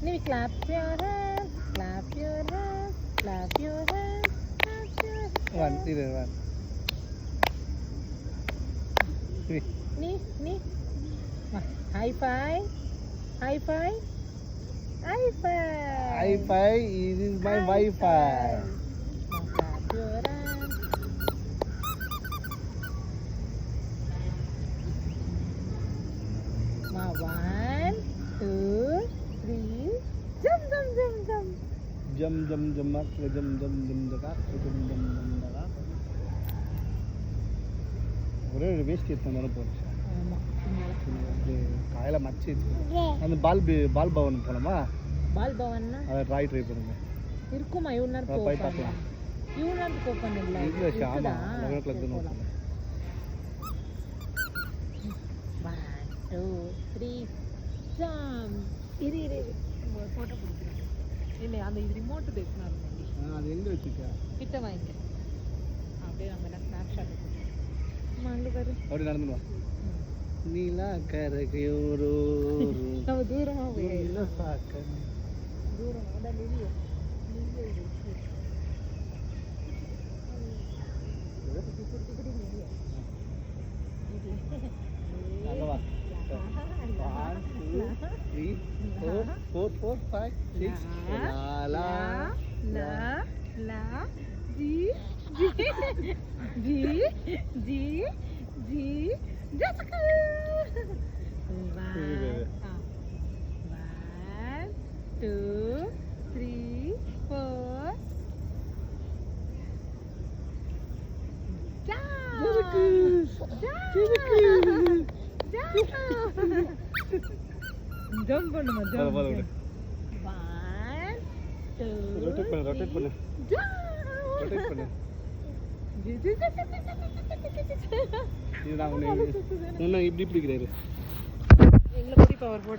Nivi, clap your hands, clap your hands, clap your hands, clap your hands. One, either one. Ni. High five, high five, high five. High five, this is my Wi-Fi. Now clap your hands. Now 1, 2, 3, jump. Jam ஒரே ஒரு waste எடுத்து போச்சு. காயில மச்சி அந்த பால் பவன் போனோமா? பால் பவன்னா அதை try பண்ணுங்க. இருக்குமா? இவ்வளோ நேரம் போய் பார்க்கலாம். இவ்வளோ நேரத்துக்கு ஓப்பன் இல்லை. இல்லை ஷாமா 11 o'clock தான் ஓப்பன். 1, 2, 3 ஜம்ப். இரு ஒரு ஃபோட்டோ பிடிக்கிறேன். இல்லை அந்த இது ரிமோட்டு பேசினாரு. அது எங்கே வச்சுருக்கா? கிட்ட வாங்க. அப்படியே நம்ம எல்லாம் ஸ்னாப்ஷாட் எடுத்துக்கலாம். அங்கே பாரு. அப்படி நடந்து வா. நீலா கரகையோரோ நம்ம தூரமாக போய் பார்க்க தூரம் அதான் வெளியே வா. 1, 2, 3, 4, 5, 6. La G Jessica. 1, 2, 3, 4. Jump பண்ணுமா? jump. 1, 2. rotate பண்ணு. rotate பண்ணு. இது நான் உன்னை இப்படி பிடிக்கிறாரு. எங்களை கூடி பவர் போட்டு